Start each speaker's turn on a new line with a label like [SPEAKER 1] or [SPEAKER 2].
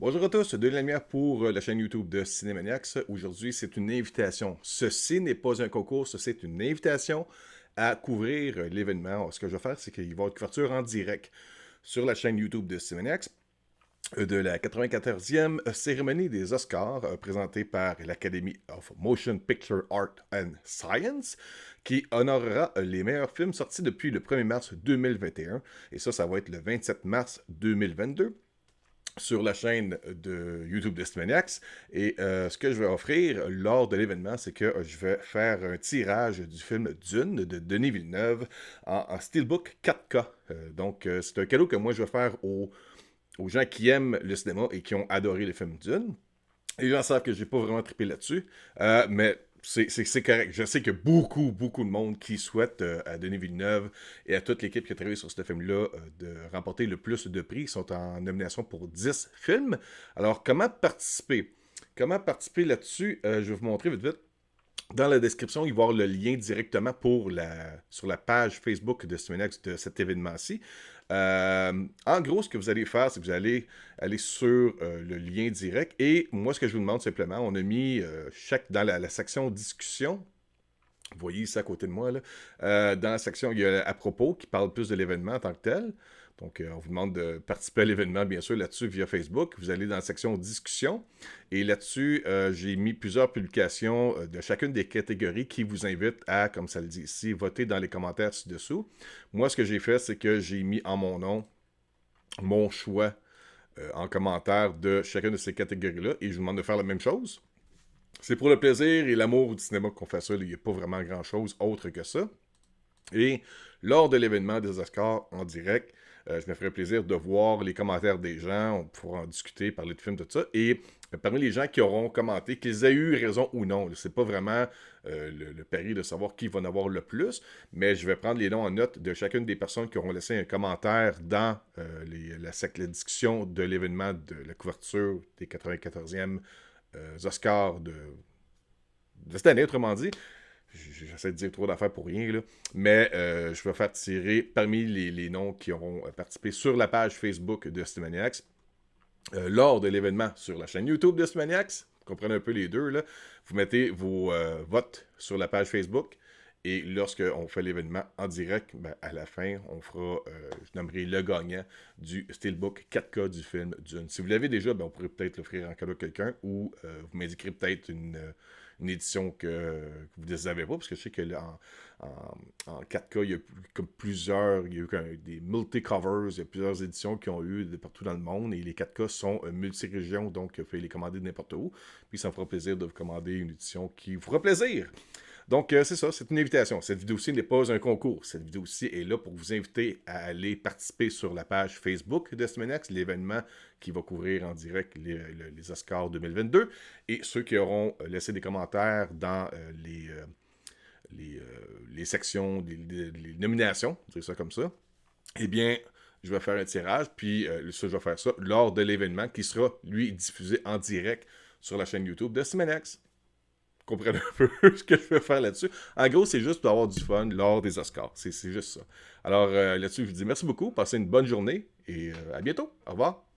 [SPEAKER 1] Bonjour à tous, de la lumière pour la chaîne YouTube de Cinémaniacs. Aujourd'hui, c'est une invitation. Ceci n'est pas un concours, ceci est une invitation à couvrir l'événement. Ce que je vais faire, c'est qu'il va y avoir une couverture en direct sur la chaîne YouTube de Cinémaniacs de la 94e cérémonie des Oscars présentée par l'Academy of Motion Picture Art and Science qui honorera les meilleurs films sortis depuis le 1er mars 2021. Et ça va être le 27 mars 2022 sur la chaîne de YouTube de Stimaniacs. Et ce que je vais offrir lors de l'événement, c'est que je vais faire un tirage du film Dune de Denis Villeneuve en Steelbook 4K. C'est un cadeau que moi je vais faire aux gens qui aiment le cinéma et qui ont adoré le film Dune. Les gens savent que j'ai pas vraiment trippé là-dessus, mais c'est correct. Je sais qu'il y a beaucoup de monde qui souhaite à Denis Villeneuve et à toute l'équipe qui a travaillé sur ce film-là de remporter le plus de prix. Ils sont en nomination pour 10 films. Alors, comment participer? Comment participer là-dessus? Je vais vous montrer vite. Dans la description, il va y avoir le lien directement sur la page Facebook de Stimenex de cet événement-ci. En gros, ce que vous allez faire, c'est que vous allez aller sur le lien direct. Et moi, ce que je vous demande simplement, on a mis dans la section discussion. Vous voyez ici à côté de moi, là, dans la section, il y a à propos qui parle plus de l'événement en tant que tel. Donc, on vous demande de participer à l'événement, bien sûr, là-dessus via Facebook. Vous allez dans la section discussion. Et là-dessus, j'ai mis plusieurs publications de chacune des catégories qui vous invitent à, comme ça le dit ici, voter dans les commentaires ci-dessous. Moi, ce que j'ai fait, c'est que j'ai mis en mon nom mon choix en commentaire de chacune de ces catégories-là. Et je vous demande de faire la même chose. C'est pour le plaisir et l'amour du cinéma qu'on fait ça. Il n'y a pas vraiment grand-chose autre que ça. Et lors de l'événement des Oscars en direct, je me ferai plaisir de voir les commentaires des gens. On pourra en discuter, parler de films, tout ça. Et parmi les gens qui auront commenté, qu'ils aient eu raison ou non, c'est pas vraiment le pari de savoir qui va en avoir le plus, mais je vais prendre les noms en note de chacune des personnes qui auront laissé un commentaire dans la discussion de l'événement de la couverture des 94e Oscars de cette année, autrement dit. J'essaie de dire trop d'affaires pour rien, là. Mais je vais faire tirer parmi les noms qui auront participé sur la page Facebook de Stimaniacs lors de l'événement sur la chaîne YouTube de Stimaniacs. Vous comprenez un peu les deux, là. Vous mettez vos votes sur la page Facebook. Et lorsqu'on fait l'événement en direct, ben, à la fin, je nommerai le gagnant du Steelbook 4K du film Dune. Si vous l'avez déjà, ben, on pourrait peut-être l'offrir en cadeau à quelqu'un ou vous m'indiquerez peut-être une édition que vous ne savez pas, parce que je sais que là, en 4K, il y a comme plusieurs, il y a eu des multi-covers, il y a plusieurs éditions qui ont eu de partout dans le monde, et les 4K sont multi-régions, donc vous pouvez les commander de n'importe où, puis ça me fera plaisir de vous commander une édition qui vous fera plaisir. Donc, c'est ça, c'est une invitation. Cette vidéo-ci n'est pas un concours. Cette vidéo-ci est là pour vous inviter à aller participer sur la page Facebook de Smenex, l'événement qui va couvrir en direct les Oscars 2022. Et ceux qui auront laissé des commentaires dans les sections, les nominations, on dirait ça comme ça, eh bien, je vais faire un tirage, puis je vais faire ça lors de l'événement qui sera, lui, diffusé en direct sur la chaîne YouTube de Smenex. Comprenez un peu ce que je veux faire là-dessus. En gros, c'est juste pour avoir du fun lors des Oscars. C'est juste ça. Alors là-dessus, je vous dis merci beaucoup, passez une bonne journée et à bientôt. Au revoir.